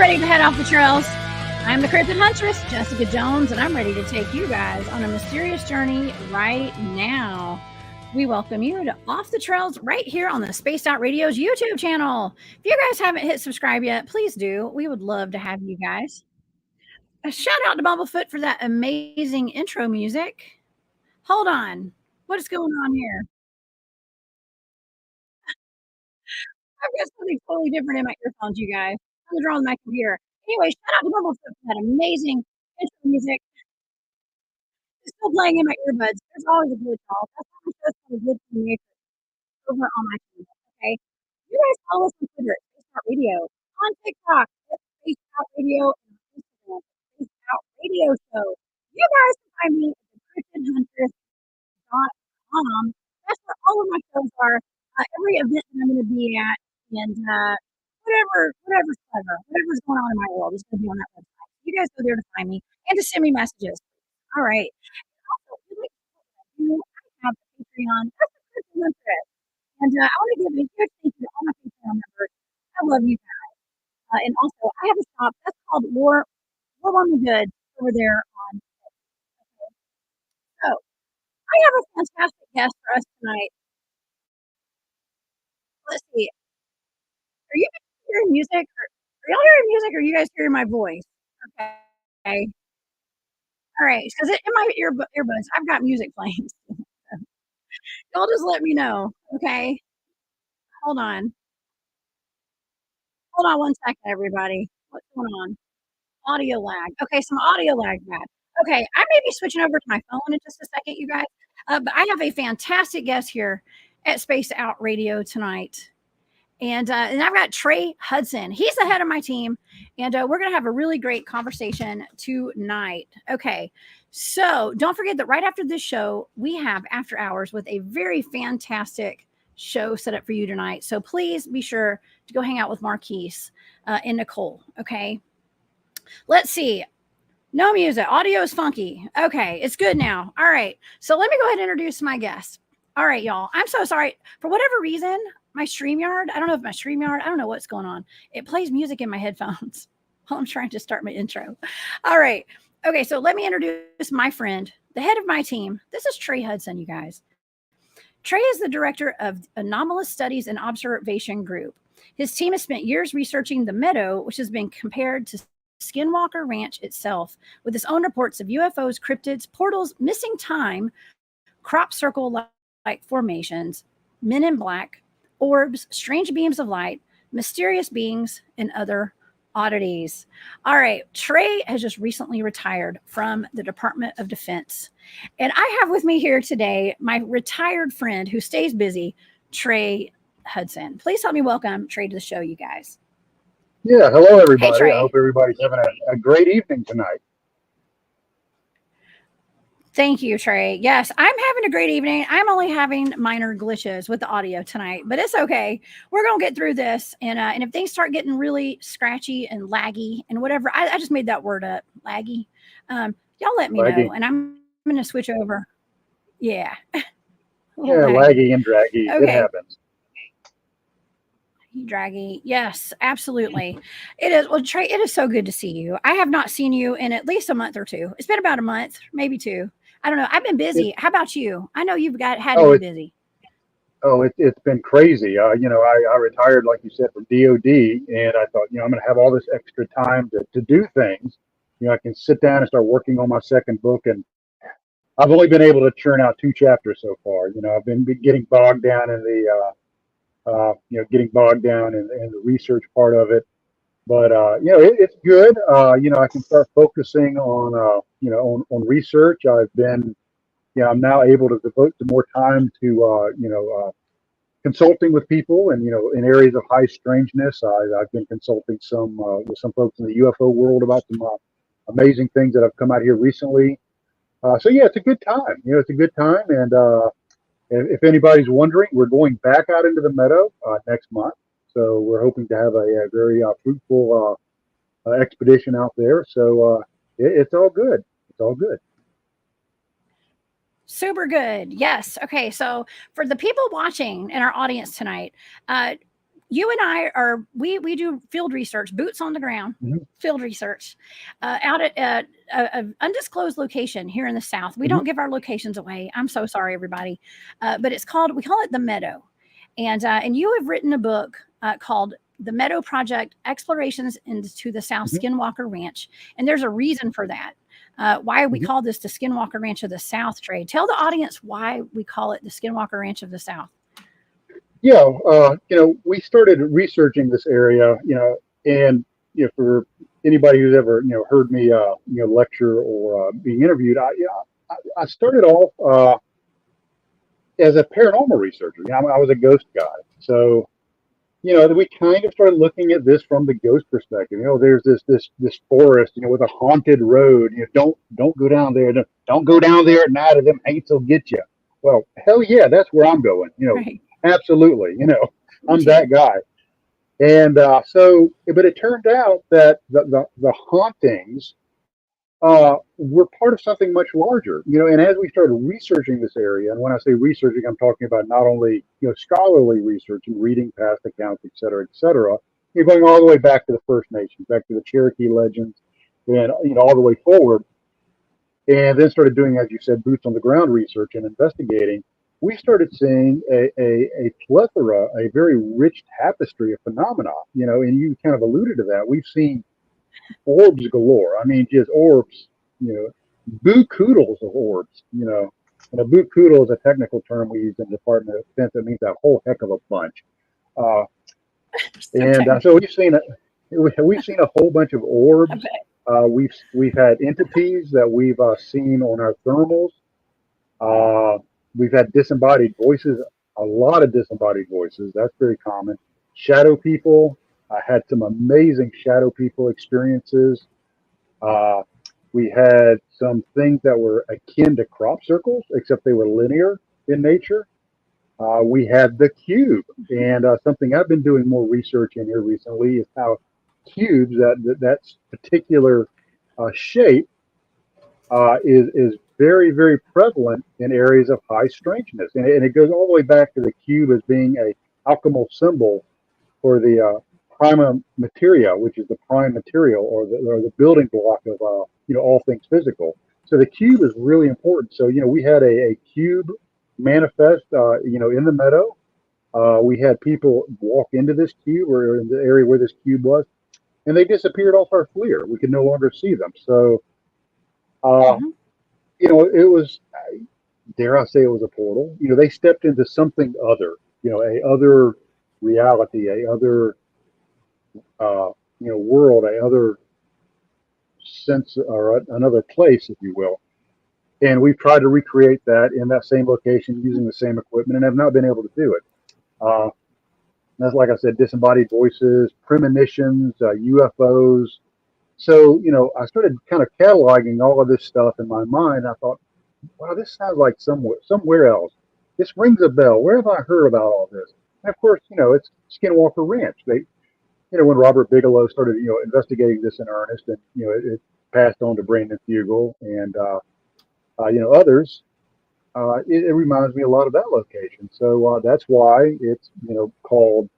ready to head off the trails. I'm the cryptid huntress, Jessica Jones, and I'm ready to take you guys on a mysterious journey right now. We welcome you to Off the Trails right here on the Spaced Out Radio's YouTube channel. If you guys haven't hit subscribe yet, please do. We would love to have you guys. A shout out to Bumblefoot for that amazing intro music. Hold on. What is going on here? I've got something totally different in my earphones, you guys. Something's wrong with my computer. Anyway, shout out to Bumblefoot for that amazing intro music. It's still playing in my earbuds. There's always a glitch off. That's how I'm supposed to glitch in the over on my channel. Okay. You guys follow us on Twitter at Spaced Out Radio. On TikTok at Spaced Out Radio and on Instagram at Spaced Out Radio Show. You guys can find me at thecryptidhuntress.com. That's where all of my shows are. Every event that I'm going to be at and whatever's clever, whatever's going on in my world is going to be on that website. You guys go there to find me and to send me messages. All right. Also, if you'd like to support what I do, I have a Patreon. That's the Cryptid Huntress. And I want to give a huge thank you to all my Patreon members. I love you guys. And also, I have a shop that's called War on the Goods over there on Facebook. So, I have a fantastic guest for us tonight. Let's see. Are you guys hearing music? Are y'all hearing music, or are you guys hearing my voice? Okay. All right, because in my earbuds, I've got music playing. Y'all just let me know, okay? Hold on. Hold on one second, everybody. What's going on? Audio lag. Okay, some audio lag bad. Okay, I may be switching over to my phone in just a second, you guys. But I have a fantastic guest here at Spaced Out Radio tonight. And I've got Trey Hudson. He's the head of my team. And we're going to have a really great conversation tonight. Okay. So don't forget that right after this show, we have After Hours with a very fantastic show set up for you tonight. So please be sure to go hang out with Marquise and Nicole. Okay. Let's see. No music. Audio is funky. Okay. It's good now. All right. So let me go ahead and introduce my guest. All right, y'all. I'm so sorry. For whatever reason, my StreamYard, I don't know what's going on. It plays music in my headphones while I'm trying to start my intro. All right. Okay, so let me introduce my friend, the head of my team. This is Trey Hudson, you guys. Trey is the director of Anomalous Studies and Observation Group. His team has spent years researching the Meadow, which has been compared to Skinwalker Ranch itself, with its own reports of UFOs, cryptids, portals, missing time, crop circle-like formations, men in black, orbs, strange beams of light, mysterious beings, and other oddities. All right, Trey has just recently retired from the Department of Defense. And I have with me here today my retired friend who stays busy, Trey Hudson. Please help me welcome Trey to the show, you guys. Yeah, hello, everybody. Hey, Trey. I hope everybody's having a great evening tonight. Thank you, Trey. Yes, I'm having a great evening. I'm only having minor glitches with the audio tonight, but it's okay. We're going to get through this. And if things start getting really scratchy and laggy and whatever, I just made that word up, laggy. Y'all let me know. And I'm going to switch over. Yeah. Laggy and draggy. Okay. It happens. Draggy. Yes, absolutely. It is. Well, Trey, it is so good to see you. I have not seen you in at least a month or two. It's been about a month, maybe two. I don't know. I've been busy. How about you? I know you've had to be busy. It's been crazy. I retired, like you said, from DOD, and I thought, I'm going to have all this extra time to do things. I can sit down and start working on my second book, and I've only been able to churn out 2 chapters so far. I've been getting bogged down in the the research part of it. But it's good. I can start focusing on on research. I'm now able to devote more time to consulting with people, and in areas of high strangeness. I've been consulting with some folks in the UFO world about some amazing things that have come out here recently. So yeah, it's a good time. It's a good time, and if anybody's wondering, we're going back out into the Meadow next month. So we're hoping to have a very fruitful expedition out there. So it's all good. It's all good. Super good. Yes. Okay. So for the people watching in our audience tonight, you and I are we do field research, boots on the ground, Mhm. field research, out at a undisclosed location here in the South. We Mhm. don't give our locations away. I'm so sorry, everybody, but it's called we call it the Meadow, and you have written a book called the Meadow Project: Explorations into the South Mhm. Skinwalker Ranch, and there's a reason for that. Why we Mhm. call this the Skinwalker Ranch of the South, Trey? Tell the audience why we call it the Skinwalker Ranch of the South. Yeah, we started researching this area, and for anybody who's ever heard me lecture or being interviewed, I started off as a paranormal researcher. I was a ghost guy, so we kind of started looking at this from the ghost perspective. There's this forest, with a haunted road. Don't go down there. Don't go down there at night, or them hates will get you. Well, hell yeah, that's where I'm going. Right. Absolutely. Me I'm too. that guy. And but it turned out that the hauntings were part of something much larger. And as we started researching this area, and when I say researching, I'm talking about not only scholarly research and reading past accounts, et cetera, et cetera. You're going all the way back to the First Nations, back to the Cherokee legends, and all the way forward. And then started doing, as you said, boots on the ground research and investigating. We started seeing a plethora, a very rich tapestry of phenomena. And you kind of alluded to that. We've seen orbs galore. I mean, just orbs, you know, boo koodles of orbs, And a boo koodle is a technical term we use in the Department of Defense. It means a whole heck of a bunch. Uh, So and technical. so we've seen a whole bunch of I orbs. bet. We've had entities that we've seen on our thermals. Uh, we've had disembodied voices, a lot of disembodied voices. That's very common. Shadow people. I had some amazing shadow people experiences. Uh, we had some things that were akin to crop circles, except they were linear in nature. We had the cube, and something I've been doing more research in here recently is how cubes, that particular shape, is very, very prevalent in areas of high strangeness, and it goes all the way back to the cube as being a alchemal symbol for the prima materia, which is the prime material or the building block of all things physical. So the cube is really important. So we had a cube manifest in the meadow. We had people walk into this cube or in the area where this cube was, and they disappeared off our FLIR. We could no longer see them. So uh, Hmm. it was, dare I say, it was a portal. They stepped into something other. A other reality, a other world, a other sense or another place, if you will. And we've tried to recreate that in that same location using the same equipment and have not been able to do it. Uh, that's like I said, disembodied voices, premonitions, UFOs. So, I started kind of cataloging all of this stuff in my mind. I thought, wow, this sounds like somewhere else. This rings a bell. Where have I heard about all this? And of course, it's Skinwalker Ranch. When Robert Bigelow started, investigating this in earnest, and it passed on to Brandon Fugel and others. It reminds me a lot of that location, so that's why it's called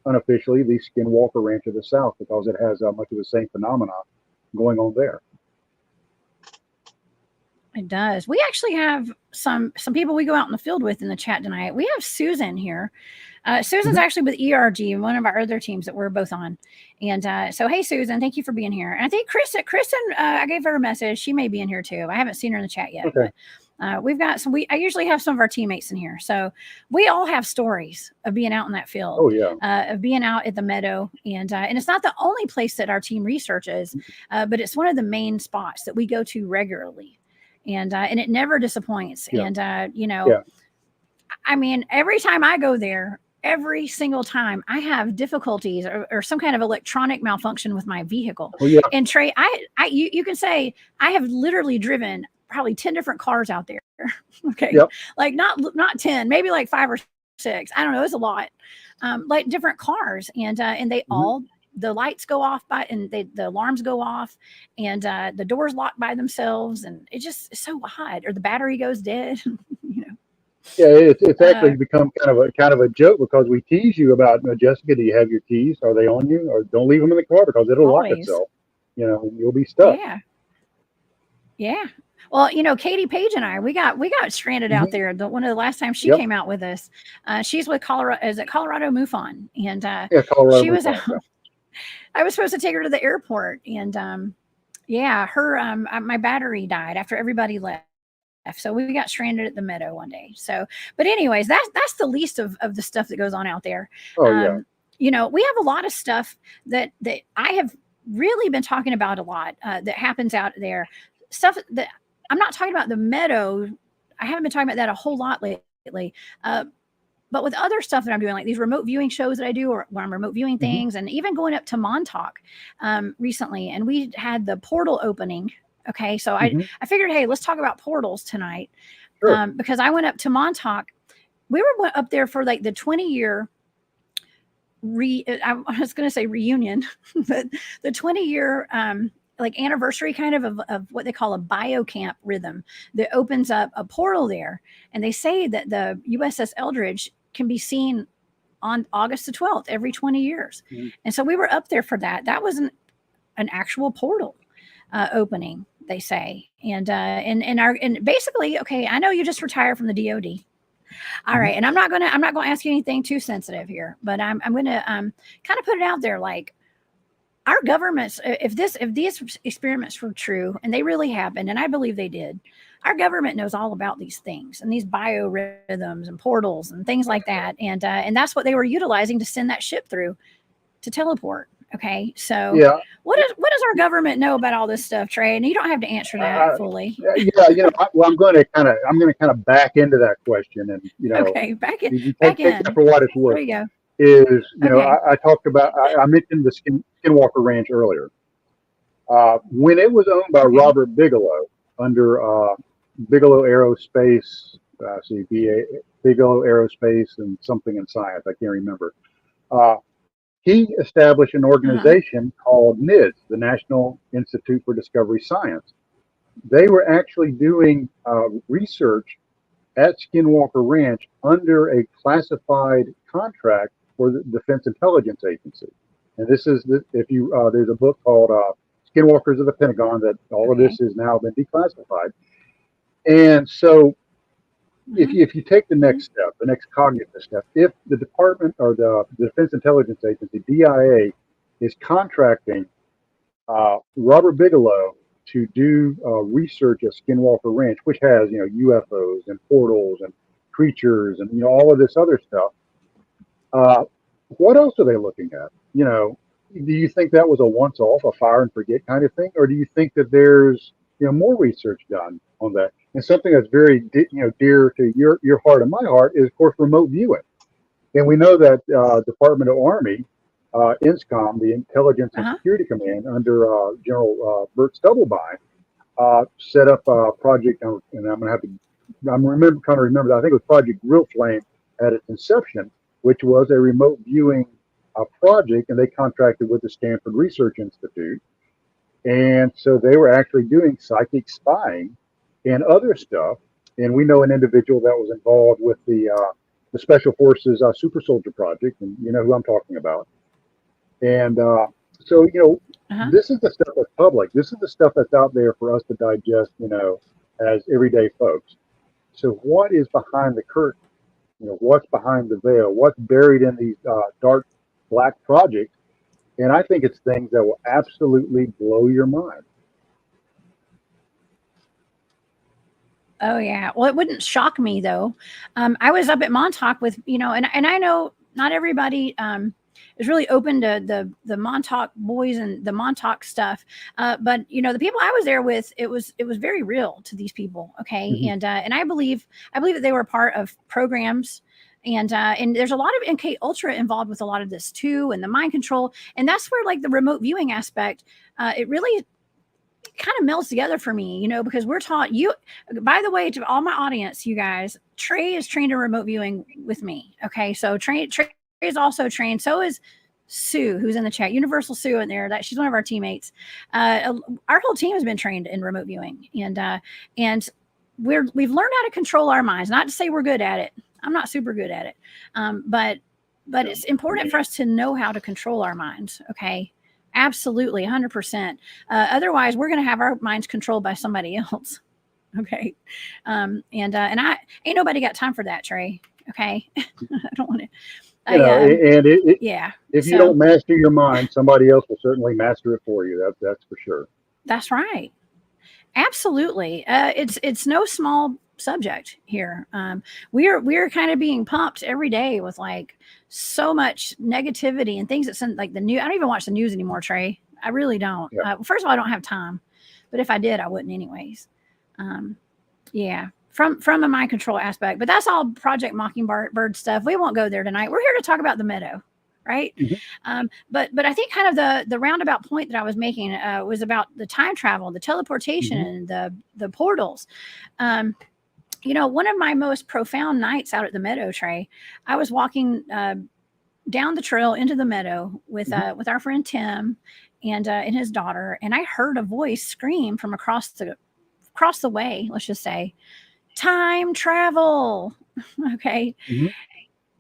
unofficially the Skinwalker Ranch of the South, because it has much of the same phenomena going on there. It does. We actually have some people we go out in the field with in the chat tonight. We have Susan here. Susan's Mhm. actually with ERG, one of our other teams that we're both on. And so, hey, Susan, thank you for being here. And I think Kristen, I gave her a message. She may be in here too. I haven't seen her in the chat yet, Okay. but we've got some. I usually have some of our teammates in here, so we all have stories of being out in that field, Oh yeah. of being out at the meadow, and it's not the only place that our team researches, but it's one of the main spots that we go to regularly, and it never disappoints. Yeah. And Yeah. I mean, every time I go there, every single time I have difficulties or some kind of electronic malfunction with my vehicle. Oh yeah. And Trey, you can say I have literally driven probably 10 different cars out there. Okay. Yep. Like not 10, maybe like 5 or 6. I don't know. It's a lot. Like different cars and they Hmm. all, the lights go off and the alarms go off and the doors lock by themselves. And it's just it's so odd, or the battery goes dead, you know. Yeah, it's Uh, actually become kind of a joke because we tease you about, Jessica, do you have your keys? Are they on you? Or don't leave them in the car because it'll lock always. itself. And you'll be stuck. Yeah. Yeah. Well, Katie Page and I, we got stranded out Hmm. there. One of the last times she Yep. came out with us, she's with Colorado. Is it Colorado MUFON? And Yeah, Colorado she Blue was out. Flag. Yeah. I was supposed to take her to the airport, and yeah, her my battery died after everybody left. So we got stranded at the Meadow one day. So, but anyways, that's the least of the stuff that goes on out there. Oh yeah. Um, we have a lot of stuff that I have really been talking about a lot that happens out there. Stuff that I'm not talking about the Meadow. I haven't been talking about that a whole lot lately. But with other stuff that I'm doing, like these remote viewing shows that I do, or where I'm remote viewing Hmm. things, and even going up to Montauk recently, and we had the portal opening. Okay, so I Hmm. I figured, hey, let's talk about portals tonight, Sure. because I went up to Montauk. We were up there for like the 20-year I was going to say reunion, but the 20-year like anniversary kind of what they call a biocamp rhythm that opens up a portal there. And they say that the USS Eldridge can be seen on August the 12th every 20 years. Mhm. And so we were up there for that. That was an actual portal opening, they say. And basically, okay, I know you just retired from the DoD. All Mhm. right, and I'm not gonna ask you anything too sensitive here, but I'm gonna kind of put it out there, like our governments, if these experiments were true and they really happened, and I believe they did, our government knows all about these things and these biorhythms and portals and things like that, and that's what they were utilizing to send that ship through to teleport. Okay, so Yeah. what does our government know about all this stuff, Trey? And you don't have to answer that Uh, fully. yeah. Well, I'm going to back into that question, and Okay, back in, you back take that in. for what it's There worth. you go. Is Okay. I talked about I mentioned the Skinwalker Ranch earlier. When it was owned by Okay. Robert Bigelow under Bigelow Aerospace, see Bigelow Aerospace and something in science, I can't remember. Uh, he established an Uh-huh. organization called NIDS, the National Institute for Discovery Science. They were actually doing research at Skinwalker Ranch under a classified contract for the Defense Intelligence Agency. And this is if you there's a book called Skinwalkers of the Pentagon that all of Okay. this has now been declassified. And so Uh-huh. if you take the Mhm. next step, the next cognitive step, if the department or the Defense Intelligence Agency (DIA) is contracting Robert Bigelow to do research at Skinwalker Ranch, which has UFOs and portals and creatures and all of this other stuff. Uh, what else are they looking at? Do you think that was a once-off, a fire and forget kind of thing, or do you think that there's more research done on that? And something that's very dear to your heart and my heart is, of course, remote viewing. And we know that Department of Army, INSCOM, the Intelligence and Uh-huh. Security Command under General Burt Stubblebine, set up a project, and I'm going to have to, trying to remember that. I think it was Project Grill Flame at its inception, which was a remote viewing project, and they contracted with the Stanford Research Institute. And so they were actually doing psychic spying and other stuff. And we know an individual that was involved with the Special Forces Super Soldier Project, and you know who I'm talking about. And so, Uh-huh. this is the stuff that's public. This is the stuff that's out there for us to digest, as everyday folks. So, what is behind the curtain? What's behind the veil? What's buried in these dark black projects? And I think it's things that will absolutely blow your mind. Oh yeah. Well, it wouldn't shock me though. I was up at Montauk with, and I know not everybody is really open to the Montauk boys and the Montauk stuff. But the people I was there with, it was very real to these people. Okay, Hmm. and I believe that they were part of programs. And there's a lot of MK Ultra involved with a lot of this too, and the mind control, and that's where like the remote viewing aspect, it really kind of melds together for me, because we're taught you, by the way, to all my audience, you guys, Trey is trained in remote viewing with me. Okay. So Trey is also trained. So is Sue, who's in the chat, Universal Sue in there, that she's one of our teammates. Our whole team has been trained in remote viewing. And we've learned how to control our minds. Not to say we're good at it. I'm not super good at it, but it's important for us to know how to control our minds. Okay, absolutely, 100%. Otherwise, we're going to have our minds controlled by somebody else. Okay, and I ain't nobody got time for that, Trey. Okay, I don't want to. And if you So don't master your mind, somebody else will certainly master it for you. That's for sure. that's right. Absolutely. It's no small subject here. We're kind of being pumped every day with like so much negativity and things that send like the news. I don't even watch the news anymore, Trey. I really don't. Yeah. First of all, I don't have time, but if I did, I wouldn't anyways. Yeah. From a mind control aspect, but that's all Project Mockingbird stuff. We won't go there tonight. We're here to talk about the Meadow, right? But I think kind of the roundabout point that I was making was about the time travel, the teleportation, the portals. One of my most profound nights out at the Meadow, Trey, I was walking down the trail into the Meadow with our friend Tim and his daughter, and I heard a voice scream from across the way. Let's just say, time travel. Okay.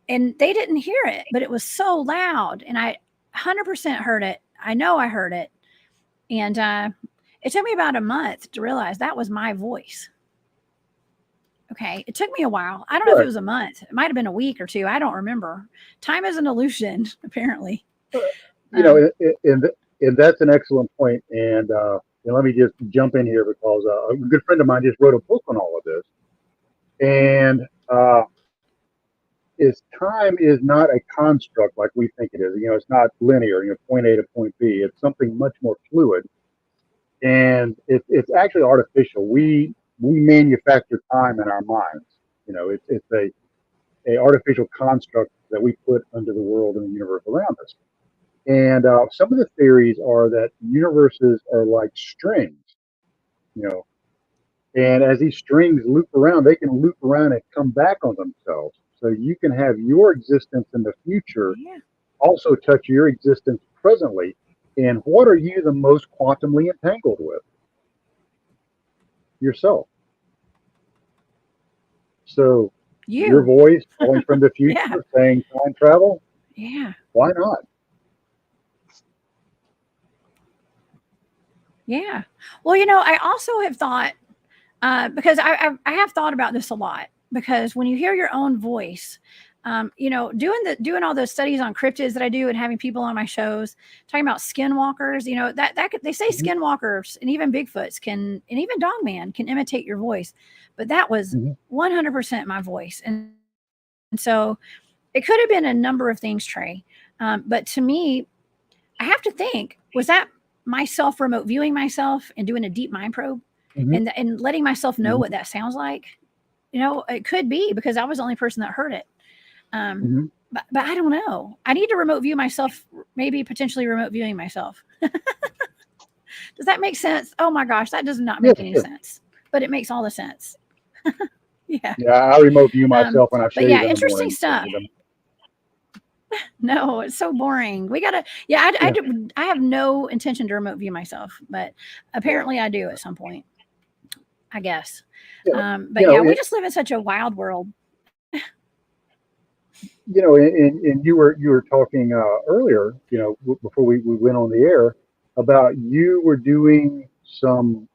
And they didn't hear it, but it was so loud, and I 100% heard it. I know I heard it. And it took me about a month to realize that was my voice. Okay. It took me a while. I don't know if it was a month. It might have been a week or two. I don't remember. Time is an illusion, apparently. And that's an excellent point. And let me just jump in here because a good friend of mine just wrote a book on all of this. And time is not a construct like we think it is. It's not linear, point A to point B. It's something much more fluid. And it's actually artificial. We manufacture time in our minds. It's a artificial construct that we put under the world and the universe around us. And some of the theories are that universes are like strings, and as these strings loop around, they can loop around and come back on themselves. So you can have your existence in the future also touch your existence presently. And what are you the most quantumly entangled with? Yourself. So your voice calling from the future saying time travel? Yeah. Why not? Yeah. Well, I also have thought, because I have thought about this a lot, because when you hear your own voice, doing all those studies on cryptids that I do and having people on my shows talking about skinwalkers, that they say skinwalkers and even Bigfoots and even Dogman can imitate your voice, but that was 100% my voice. And so it could have been a number of things, Trey. But to me, I have to think, was that myself remote viewing myself and doing a deep mind probe and letting myself know what that sounds like? It could be because I was the only person that heard it. But I don't know. I need to remote view myself, maybe potentially remote viewing myself. Does that make sense? Oh my gosh, that does not make any sense, but it makes all the sense. Yeah, I remote view myself when I shave. Yeah, interesting stuff. No, it's so boring. We gotta. Yeah, I have no intention to remote view myself, but apparently I do at some point, I guess. But we just live in such a wild world. And you were talking earlier, before we went on the air, about you were doing some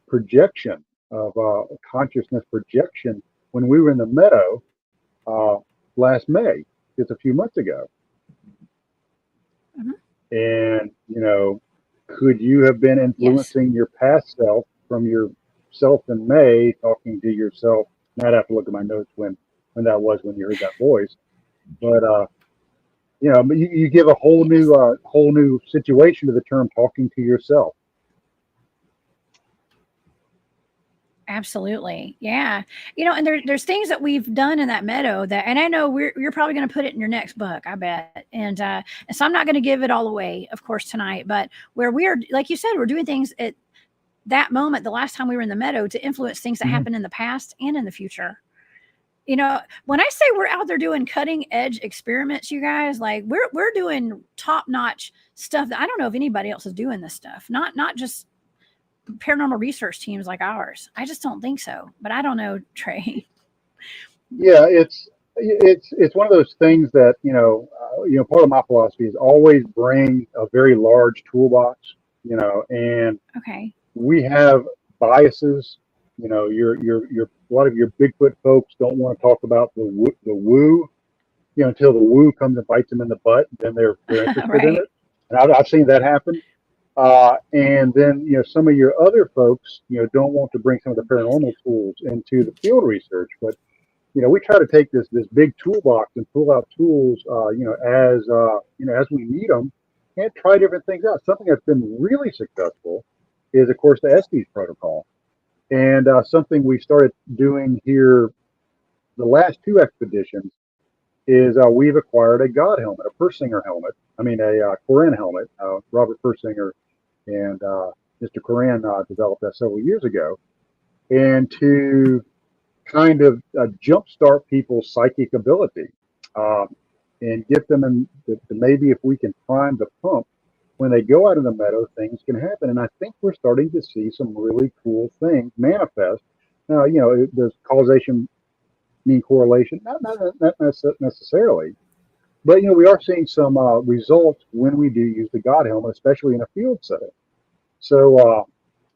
projection of consciousness projection when we were in the Meadow last May, just a few months ago. And could you have been influencing your past self from your self in May, talking to yourself? I'd have to look at my notes when that was, when you heard that voice. But but you give a whole new situation to the term talking to yourself. Absolutely. Yeah. And there's things that we've done in that Meadow and I know you're probably going to put it in your next book, I bet. And so I'm not going to give it all away, of course, tonight, but where we're, like you said, we're doing things at that moment, the last time we were in the Meadow, to influence things that happened in the past and in the future. When I say we're out there doing cutting edge experiments, you guys, like we're doing top notch stuff that I don't know if anybody else is doing this stuff. Not just paranormal research teams like ours. I just don't think so. But I don't know, Trey. Yeah, it's one of those things that part of my philosophy is always bring a very large toolbox, and Okay. we have biases. Your a lot of your Bigfoot folks don't want to talk about the woo, until the woo comes and bites them in the butt, then they're interested in Right. it, and I've seen that happen. And then some of your other folks don't want to bring some of the paranormal tools into the field research, but we try to take this big toolbox and pull out tools, as we need them, and try different things out. Something that's been really successful is, of course, the Estes protocol, and something we started doing here the last two expeditions is we've acquired a God helmet, a Persinger helmet. I mean, a Koran helmet. Robert Persinger and Mr. Koran developed that several years ago, and to kind of jumpstart people's psychic ability, um, and get them in. Maybe if we can prime the pump when they go out in the meadow, things can happen. And I think we're starting to see some really cool things manifest. Now, does causation mean correlation? Not necessarily. But we are seeing some results when we do use the God helmet, especially in a field setting. So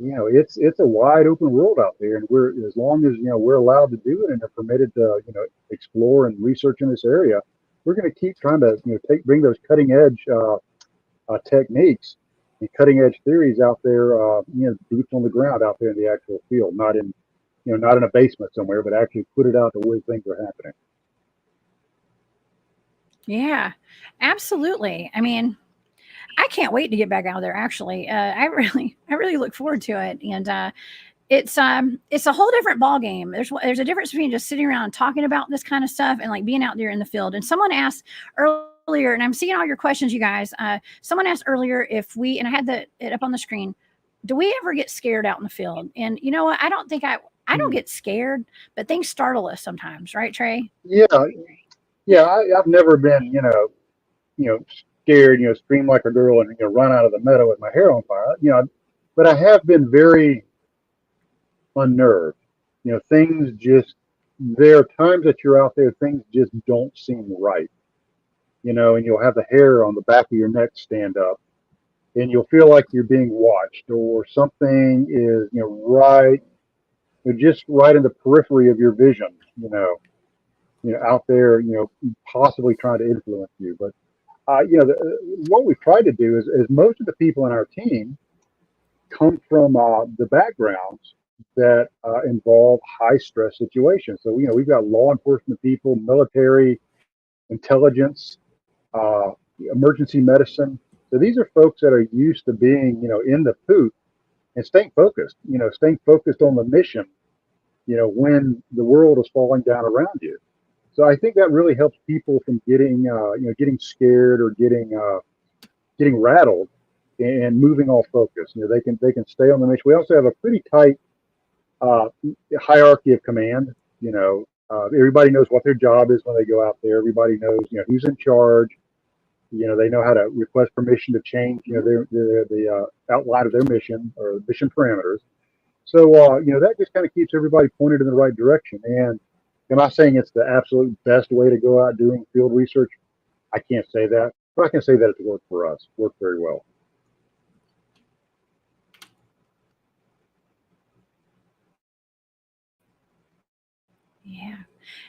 it's a wide open world out there, and we're as long as we're allowed to do it and are permitted to explore and research in this area, we're going to keep trying to bring those cutting edge techniques and cutting edge theories out there, boots on the ground out there in the actual field, not in a basement somewhere, but actually put it out to where things are happening. Yeah, absolutely. I mean, I can't wait to get back out there. Actually, I really look forward to it, and it's a whole different ball game. There's a difference between just sitting around talking about this kind of stuff and like being out there in the field. And someone asked earlier, and I'm seeing all your questions, you guys. Someone asked earlier if we, and I had it up on the screen. Do we ever get scared out in the field? And you know what? I don't Hmm. get scared, but things startle us sometimes, right, Trey? Yeah, yeah. I've never been, scared, scream like a girl and run out of the meadow with my hair on fire, but I have been very unnerved. Things just there are times that you're out there, things just don't seem right. And you'll have the hair on the back of your neck stand up, and you'll feel like you're being watched, or something is, right, just right in the periphery of your vision, out there, possibly trying to influence you. But what we've tried to do is most of the people in our team come from the backgrounds that involve high stress situations. So we've got law enforcement people, military, intelligence, uh, emergency medicine. So these are folks that are used to being in the poop and staying focused on the mission. When the world is falling down around you. So I think that really helps people from getting scared or getting rattled and moving off focus. They can stay on the mission. We also have a pretty tight uh, hierarchy of command. Everybody knows what their job is when they go out there. Everybody knows who's in charge. They know how to request permission to change the outline of their mission or mission parameters. So that just kind of keeps everybody pointed in the right direction. And am I saying it's the absolute best way to go out doing field research? I can't say that, but I can say that it's worked for us. Worked very well. Yeah,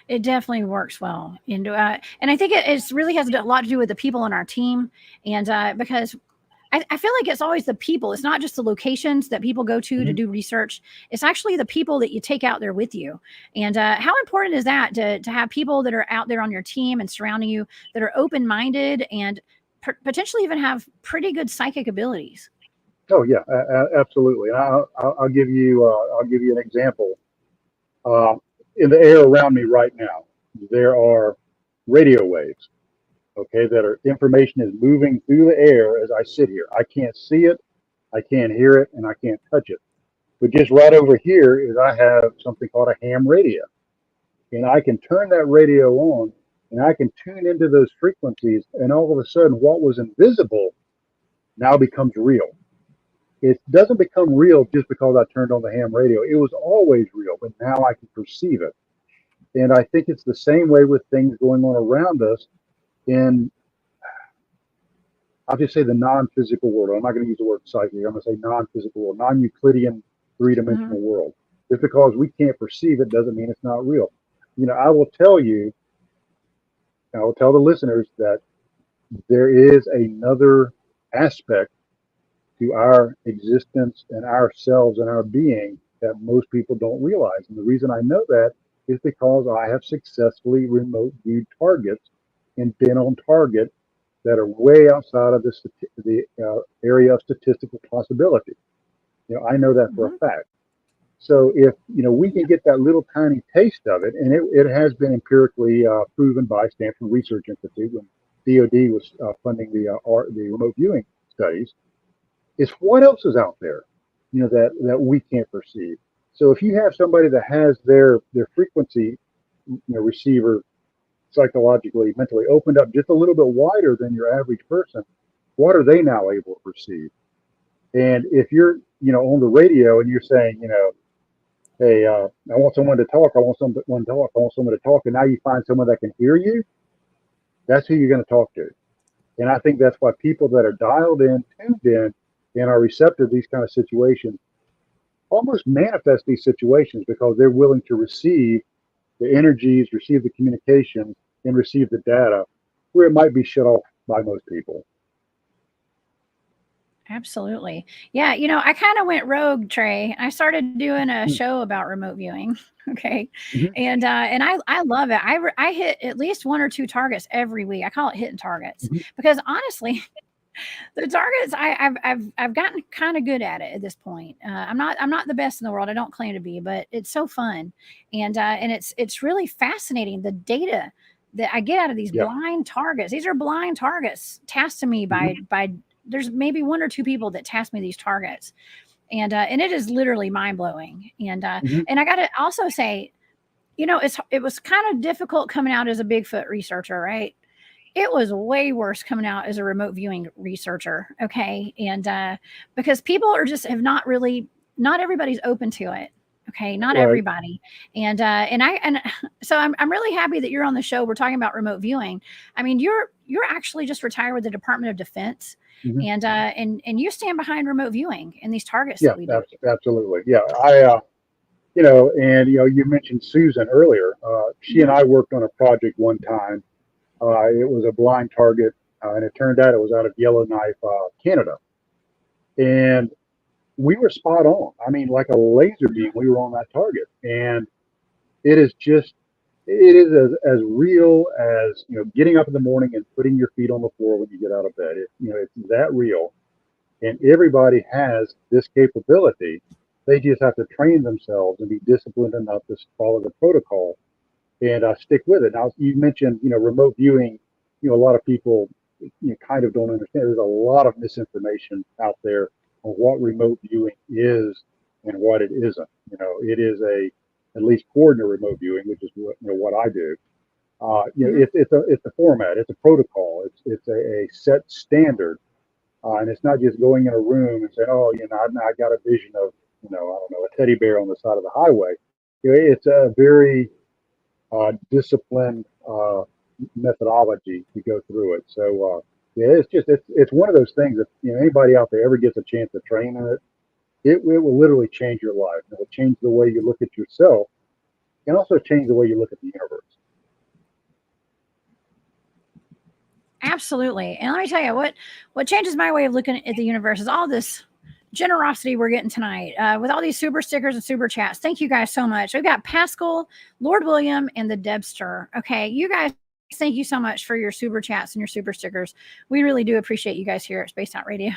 it definitely works well. And I think it's really has a lot to do with the people on our team. And because I feel like it's always the people. It's not just the locations that people go to Mm-hmm. do research. It's actually the people that you take out there with you. And how important is that to have people that are out there on your team and surrounding you that are open minded and potentially even have pretty good psychic abilities? Oh yeah, absolutely. And I'll give you an example. Uh, in the air around me right now, there are radio waves. Okay, that are information is moving through the air as I sit here. I can't see it, I can't hear it, and I can't touch it. But just right over here is I have something called a ham radio, and I can turn that radio on, and I can tune into those frequencies, and all of a sudden, what was invisible now becomes real. it doesn't become real just because I turned on the ham radio. It was always real, but now I can perceive it. And I think it's the same way with things going on around us in, I'll just say the non-physical world. I'm not going to use the word psychic. I'm going to say non-physical world, non-Euclidean Mhm. three-dimensional world. Just because we can't perceive it doesn't mean it's not real. I will tell you, I will tell the listeners that there is another aspect to our existence and ourselves and our being that most people don't realize. And the reason I know that is because I have successfully remote viewed targets and been on target that are way outside of the area of statistical possibility. I know that for a Mhm. fact. So if we can get that little tiny taste of it, and it has been empirically proven by Stanford Research Institute when DoD was funding the remote viewing studies, is what else is out there, that we can't perceive. So if you have somebody that has their frequency, receiver psychologically, mentally opened up just a little bit wider than your average person, what are they now able to perceive? And if you're, on the radio and you're saying, hey, I want someone to talk, I want someone to talk, I want someone to talk, and now you find someone that can hear you, that's who you're going to talk to. And I think that's why people that are dialed in, tuned in, and are receptive to these kind of situations almost manifest these situations because they're willing to receive the energies, receive the communications, and receive the data where it might be shut off by most people. Absolutely. Yeah, I kinda went rogue, Trey. I started doing a Mm-hmm. show about remote viewing, okay? Mm-hmm. And I love it. I hit at least 1 or 2 targets every week. I call it hitting targets Mm-hmm. because honestly, the targets I've gotten kinda good at it at this point. I'm not the best in the world. I don't claim to be, but it's so fun, and it's really fascinating the data that I get out of these Yeah. blind targets. These are blind targets tasked to me Mm-hmm. by there's maybe 1 or 2 people that task me these targets, and it is literally mind blowing. Mm-hmm. And I got to also say, it was kind of difficult coming out as a Bigfoot researcher, right? It was way worse coming out as a remote viewing researcher, okay? And because people are just have not really, not everybody's open to it. Okay, not Right. everybody, and so I'm really happy that you're on the show. We're talking about remote viewing. I mean, you're actually just retired with the Department of Defense, Mm-hmm. and you stand behind remote viewing and these targets Yeah. that we do. Absolutely. Yeah. And you mentioned Susan earlier. She and Mhm. I worked on a project one time. It was a blind target, and it turned out it was out of Yellowknife, Canada. And we were spot on. I mean, like a laser beam, we were on that target. And it is just, it is as real as, getting up in the morning and putting your feet on the floor when you get out of bed. It's that real. And everybody has this capability. They just have to train themselves and be disciplined enough to follow the protocol and stick with it. Now, you mentioned, remote viewing. A lot of people, kind of don't understand. There's a lot of misinformation out there on what remote viewing is and what it isn't. It is at least coordinate remote viewing, which is what I do. Mhm. It's a format, it's a protocol, it's a set standard, and it's not just going in a room and saying, oh, I got a vision of, I don't know, a teddy bear on the side of the highway. It's a very disciplined methodology to go through it. So yeah, it's one of those things that anybody out there ever gets a chance to train in it, it will literally change your life. It will change the way you look at yourself, and also change the way you look at the universe. Absolutely. And let me tell you what changes my way of looking at the universe is all this generosity we're getting tonight with all these super stickers and super chats. Thank you guys so much. We've got Pascal, Lord William, and the Debster. Okay, you guys, thank you so much for your super chats and your super stickers. We really do appreciate you guys here at Spaced Out Radio.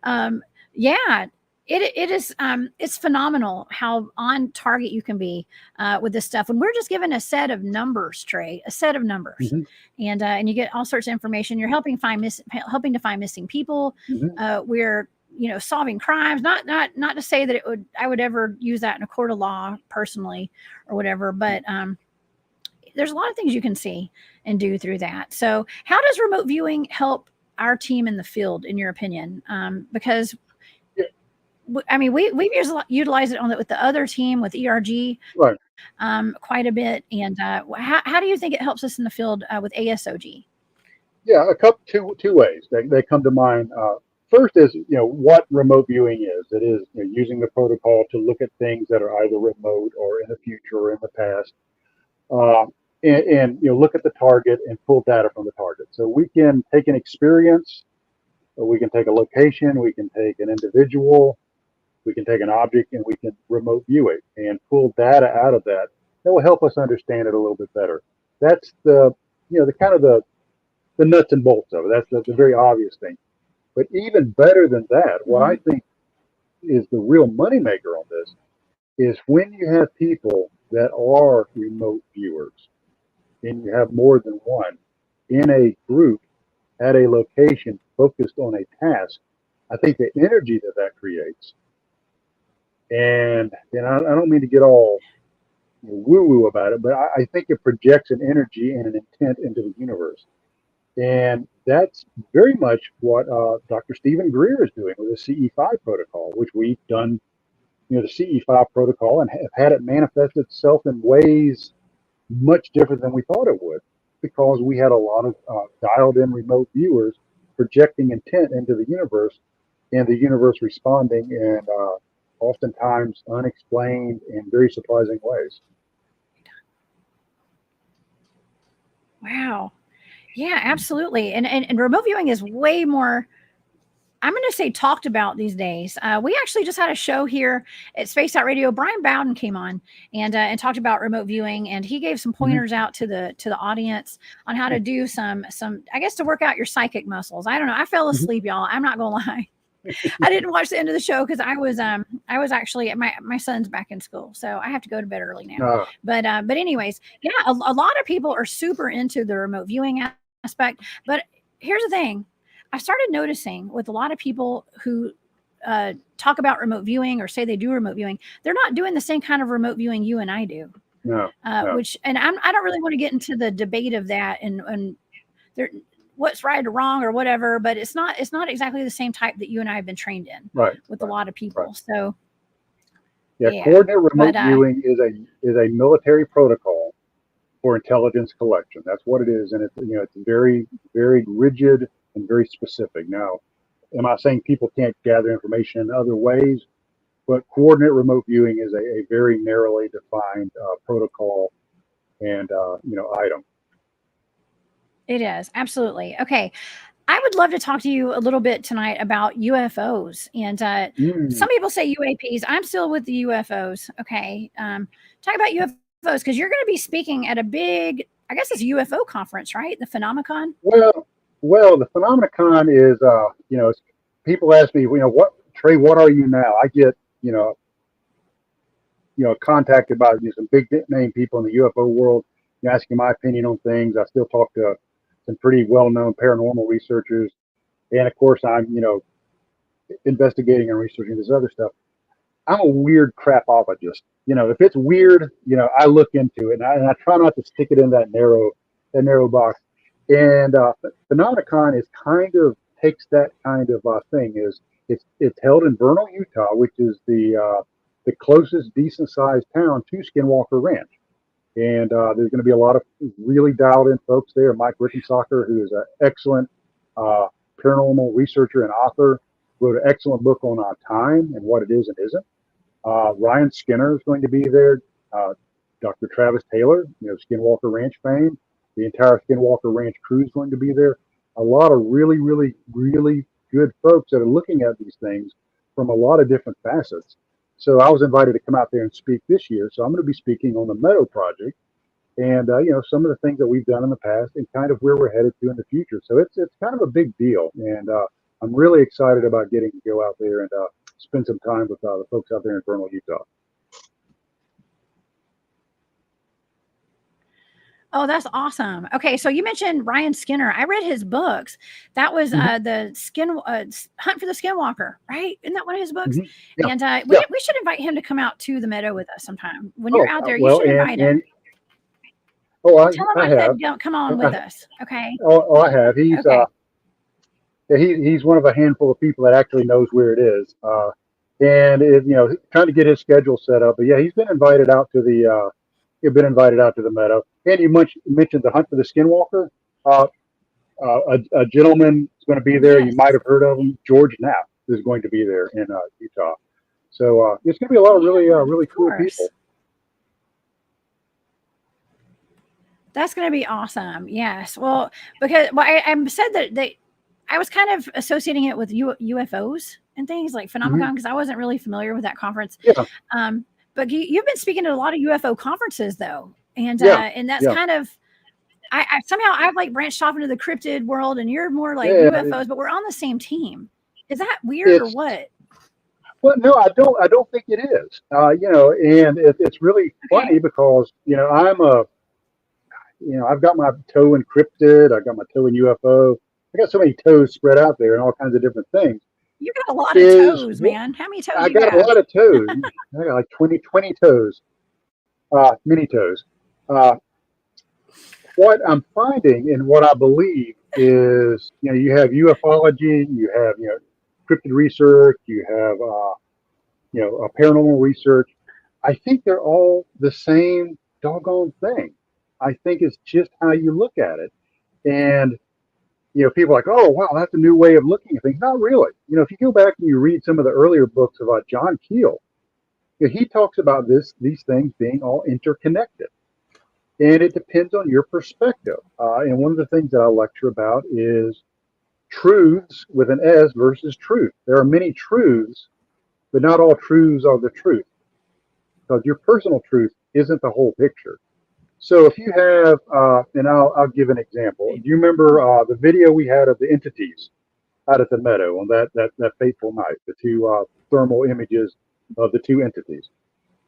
um, yeah, it is it's phenomenal how on target you can be with this stuff when we're just given a set of numbers, Trey, a set of numbers, Mm-hmm. and you get all sorts of information. You're helping to find missing people. Mm-hmm. We're solving crimes. Not to say that I would ever use that in a court of law personally or whatever, but there's a lot of things you can see and do through that. So, how does remote viewing help our team in the field, in your opinion? Because I mean, we've utilized it on with the other team with ERG Right. quite a bit. And how do you think it helps us in the field with ASOG? Yeah, a couple two ways they come to mind. First is what remote viewing is. It is using the protocol to look at things that are either remote or in the future or in the past, uh, and look at the target and pull data from the target. So we can take an experience, or we can take a location, we can take an individual, we can take an object, and we can remote view it and pull data out of that. That will help us understand it a little bit better. That's the kind of the nuts and bolts of it. That's a very obvious thing. But even better than that, what I Hmm. think is the real moneymaker on this is when you have people that are remote viewers and you have more than one in a group at a location focused on a task. I think the energy that creates, and I don't mean to get all woo woo about it, but I think it projects an energy and an intent into the universe. And that's very much what Dr. Stephen Greer is doing with the CE5 protocol, which we've done, the CE5 protocol, and have had it manifest itself in ways much different than we thought it would, because we had a lot of dialed in remote viewers projecting intent into the universe, and the universe responding in oftentimes unexplained and very surprising ways. Wow. Yeah, absolutely. And remote viewing is way more, I'm going to say, talked about these days. We actually just had a show here at Space Out Radio. Brian Bowden came on and talked about remote viewing, and he gave some Mm-hmm. pointers out to the audience on how to do some I guess to work out your psychic muscles. I don't know. I fell Mm-hmm. asleep, y'all. I'm not gonna lie. I didn't watch the end of the show because I was actually my son's back in school, so I have to go to bed early now. Uh, But anyways, yeah, a lot of people are super into the remote viewing aspect. But here's the thing: I started noticing with a lot of people who talk about remote viewing or say they do remote viewing, they're not doing the same kind of remote viewing you and I do. no, no, Which, and I don't really want to get into the debate of that and there, what's right or wrong or whatever, but it's not exactly the same type that you and I have been trained in right, with a right, lot of right. people. So Yeah, yeah, coordinate but remote viewing is a military protocol for intelligence collection. That's what it is, and it's very very rigid and very specific. Now, am I saying people can't gather information in other ways? But coordinate remote viewing is a very narrowly defined protocol and item. it is absolutely okay. I would love to talk to you a little bit tonight about UFOs. And Mm. some people say UAPs. I'm still with the UFOs. Okay. Talk about UFOs because you're going to be speaking at a big, I guess it's a UFO conference, right? The Phenomicon. Well, the Phenomicon is, people ask me, what Trey, what are you now? I get, you know, contacted by some big name people in the UFO world, asking my opinion on things. I still talk to some pretty well known paranormal researchers, and of course, I'm, investigating and researching this other stuff. I'm a weird crapologist. If it's weird, I look into it, and I try not to stick it in that narrow box. And Phenomicon is kind of takes that kind of thing. It's held in Vernal, Utah, which is the closest decent sized town to Skinwalker Ranch. And there's going to be a lot of really dialed in folks there. Mike Rickensocker, who is an excellent uh, paranormal researcher and author, wrote an excellent book on time and what it is and isn't. Ryan Skinner is going to be there. Uh, Dr. Travis Taylor, Skinwalker Ranch fame. The entire Skinwalker Ranch crew is going to be there. A lot of really, really, really good folks that are looking at these things from a lot of different facets. So I was invited to come out there and speak this year. So I'm going to be speaking on the Meadow project and some of the things that we've done in the past and kind of where we're headed to in the future. So it's kind of a big deal, and I'm really excited about getting to go out there and spend some time with the folks out there in Vernal, Utah. Oh, that's awesome. Okay, so you mentioned Ryan Skinner. I read his books. That was Mm-hmm. the Hunt for the Skinwalker, right? Isn't that one of his books? Mm-hmm. Yeah, And yeah. we should invite him to come out to the Meadow with us sometime. When you're Oh, out there, you well, should and invite him. oh, Tell him I I have. said, come on with us. Okay. I have. Okay. He's one of a handful of people that actually knows where it is. and trying to get his schedule set up. But yeah, he's been invited out to the Meadow. And you mentioned the hunt for the Skinwalker. Uh, a gentleman is going to be there. You might Yes. have heard of him. George Knapp is going to be there in Utah. So it's going to be a lot of really Yeah, really of cool people. course. That's gonna be awesome. Yes. Well, because I said that I was kind of associating it with UFOs and things like Hmm. Phenomicon because I wasn't really familiar with that conference. Yeah, But you've been speaking at a lot of UFO conferences though, yeah, and that's yeah, kind of I somehow I've like branched off into the cryptid world, and you're more like yeah. UFOs, but we're on the same team. Is that weird or It's what? well, no, I don't think it is. And it's really Okay, funny because I've got my toe in cryptid. I got my toe in UFO. I got so many toes spread out there and all kinds of different things. you got a lot of Is toes, man. How many toes I you got a got? lot of toes. I got like 20 toes, mini toes. Uh, what I'm finding and what I believe is, you have ufology, you have, cryptid research, you have, paranormal research. I think they're all the same doggone thing. I think it's just how you look at it. And, people are like, oh, wow, that's a new way of looking at things. Not really. If you go back and you read some of the earlier books about John Keel, he talks about these things being all interconnected. And it depends on your perspective. And one of the things that I lecture about is truths with an S versus truth. There are many truths, but not all truths are the truth because your personal truth isn't the whole picture. So if you have, and I'll give an example. Do you remember the video we had of the entities out at the Meadow on that fateful night? The two thermal images of the two entities.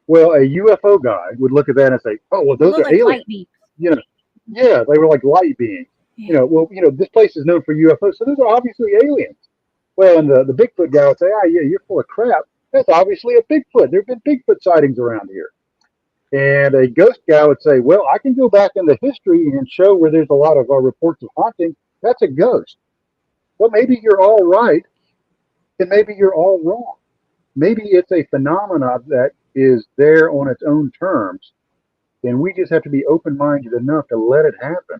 Well, a UFO guy would look at that and say, "Oh, well, It those looked are like aliens." light beams. You know, yeah, they were like light beings. Yeah. Well, this place is known for UFOs, so those are obviously aliens. Well, and the Bigfoot guy would say, "Ah, yeah, you're full of crap. That's obviously a Bigfoot. There've been Bigfoot sightings around here." And a ghost guy would say, "Well, I can go back into history and show where there's a lot of reports of haunting. That's a ghost." Well, maybe you're all right, and maybe you're all wrong. Maybe it's a phenomenon that is there on its own terms, and we just have to be open-minded enough to let it happen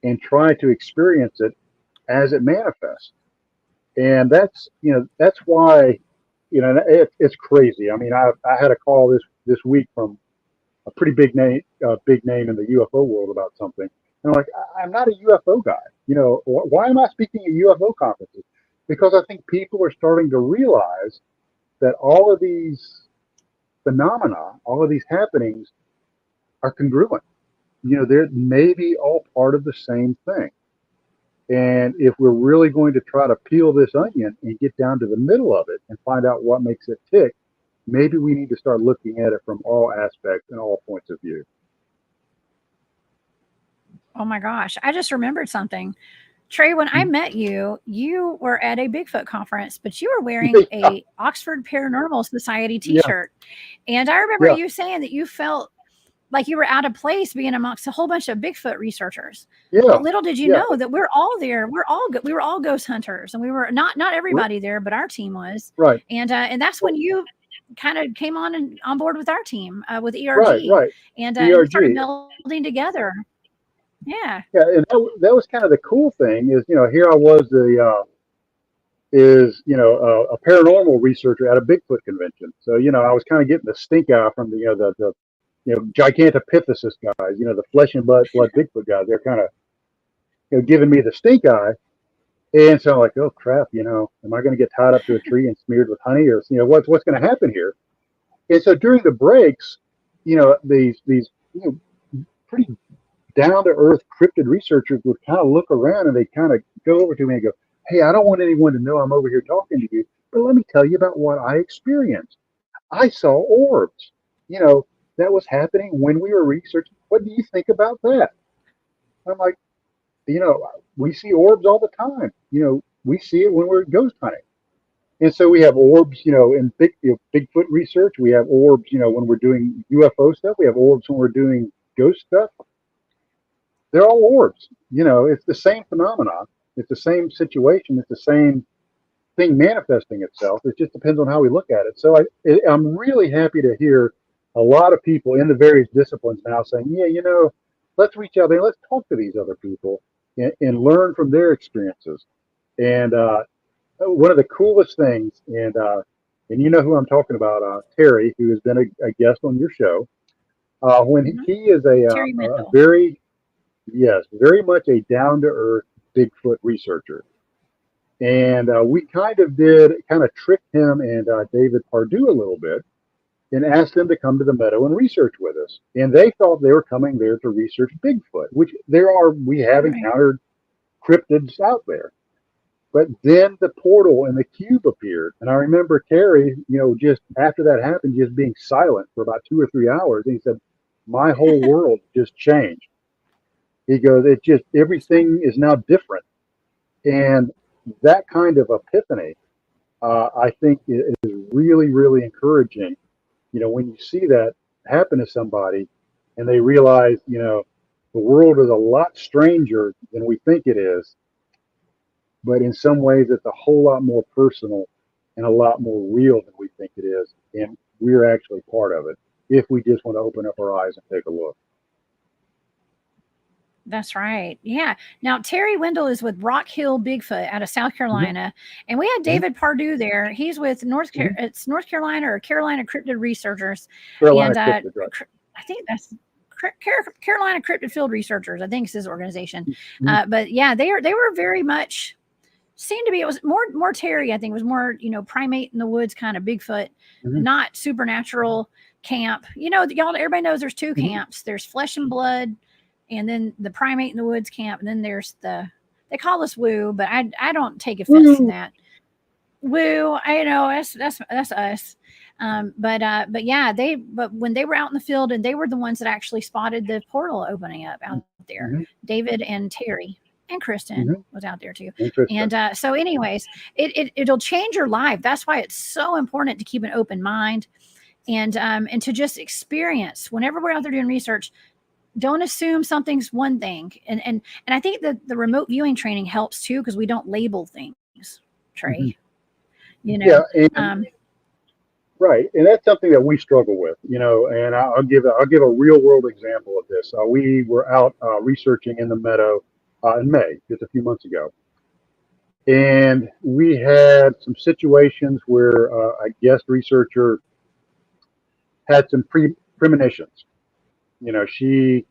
and try to experience it as it manifests. And that's why it's crazy. I mean, I had a call this week from a pretty big name in the UFO world about something. And I'm like, I'm not a UFO guy. Why am I speaking at UFO conferences? Because I think people are starting to realize that all of these phenomena, all of these happenings are congruent. They're maybe all part of the same thing. And if we're really going to try to peel this onion and get down to the middle of it and find out what makes it tick, maybe we need to start looking at it from all aspects and all points of view. Oh my gosh. I just remembered something. Trey, when I met you, you were at a Bigfoot conference, but you were wearing Yeah, a Oxford Paranormal Society yeah, t-shirt. And I remember yeah, you saying that you felt like you were out of place being amongst a whole bunch of Bigfoot researchers. yeah, But little did you yeah. know that we're all there. We were all ghost hunters, and we were not everybody there, but our team was. Right, And that's when you kind of came on board with our team with right, ERG, right. and we started ERG. melding together. Yeah. Yeah, and that was kind of the cool thing is, here I was a paranormal researcher at a Bigfoot convention. So, I was kind of getting the stink eye from the gigantopithecus guys, the flesh and blood Bigfoot guys. They're kind of, giving me the stink eye. And so I'm like, oh crap, am I going to get tied up to a tree and smeared with honey, or what's going to happen here? And so during the breaks, these pretty down to earth cryptid researchers would kind of look around and they kind of go over to me and go, "Hey, I don't want anyone to know I'm over here talking to you, but let me tell you about what I experienced. I saw orbs. You know, that was happening when we were researching. What do you think about that?" I'm like, we see orbs all the time. We see it when we're ghost hunting. And so we have orbs, in Bigfoot research. We have orbs, when we're doing UFO stuff. We have orbs when we're doing ghost stuff. They're all orbs. It's the same phenomenon. It's the same situation. It's the same thing manifesting itself. It just depends on how we look at it. So I'm really happy to hear a lot of people in the various disciplines now saying, yeah, let's reach out there, let's talk to these other people and learn from their experiences. And one of the coolest things, and you know who I'm talking about, Terry, who has been a guest on your show. When Mm-hmm. he is Terry a Wendell. very much a down to earth Bigfoot researcher. And we kind of tricked him and David Pardue a little bit and asked them to come to the Meadow and research with us. And they thought they were coming there to research Bigfoot, which we have Right. encountered cryptids out there. But then the portal and the cube appeared. And I remember Terry, just after that happened, just being silent for about 2 or 3 hours. And he said, my whole world just changed. He goes, it just, everything is now different. And that kind of epiphany, I think, is really, really encouraging. When you see that happen to somebody and they realize, the world is a lot stranger than we think it is, but in some ways it's a whole lot more personal and a lot more real than we think it is. And we're actually part of it if we just want to open up our eyes and take a look. That's right. Yeah. Now, Terry Wendell is with Rock Hill Bigfoot out of South Carolina. Mm-hmm. And we had David Pardue there. He's with North Carolina or Carolina Cryptid Researchers. Carolina Cryptid, right. I think that's Carolina Cryptid Field Researchers. I think it's his organization. Mm-hmm. But yeah, they were very much, seemed to be, it was more Terry, I think, was more, primate in the woods kind of Bigfoot, not supernatural camp. Everybody knows there's two camps. There's flesh and blood, and then the primate in the woods camp, and then there's they call us woo, but I don't take offense to that. Woo, I know that's us. But yeah, but when they were out in the field, and they were the ones that actually spotted the portal opening up out there. David and Terry and Kristen was out there too. And so anyways, it'll change your life. That's why it's so important to keep an open mind and to just experience whenever we're out there doing research. Don't assume something's one thing. And I think that the remote viewing training helps too, because we don't label things, Trey. Yeah, right. And that's something that we struggle with, and I'll give a real world example of this. We were out researching in the Meadow in May, just a few months ago. And we had some situations where a guest researcher had some premonitions. She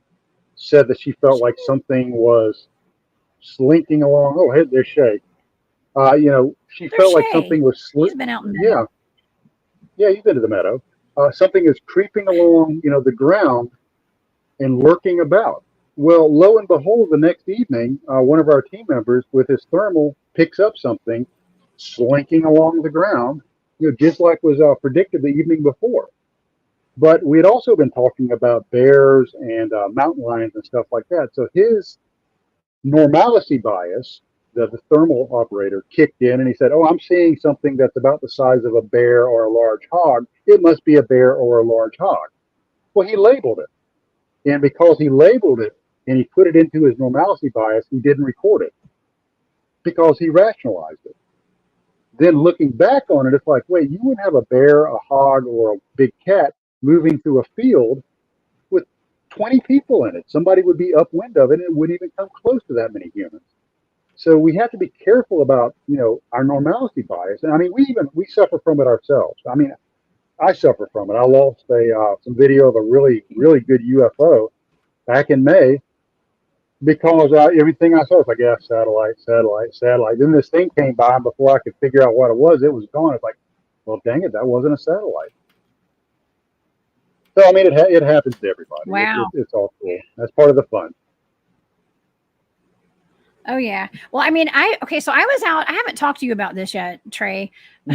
said that she felt like something was slinking along. Oh, hey, there's Shay. She felt like something was slinking. He's been out in the Meadow. Yeah, he's been to the Meadow. Something is creeping along, the ground and lurking about. Well, lo and behold, the next evening, one of our team members with his thermal picks up something slinking along the ground, just like was predicted the evening before. But we had also been talking about bears and mountain lions and stuff like that. So his normality bias, the thermal operator, kicked in, and he said, oh, I'm seeing something that's about the size of a bear or a large hog. It must be a bear or a large hog. Well, he labeled it. And because he labeled it and he put it into his normality bias, he didn't record it because he rationalized it. Then looking back on it, it's like, wait, you wouldn't have a bear, a hog, or a big cat moving through a field with 20 people in it. Somebody would be upwind of it, and it wouldn't even come close to that many humans. So we have to be careful about, our normality bias. And I mean, we suffer from it ourselves. I mean, I suffer from it. I lost some video of a really, really good UFO back in May because everything I saw was like, yeah, satellite. Then this thing came by, and before I could figure out what it was gone. It's like, well, dang it, that wasn't a satellite. So, I mean, it happens to everybody. Wow. It's all cool. That's part of the fun. Oh, yeah. Well, I mean, so I was out. I haven't talked to you about this yet, Trey.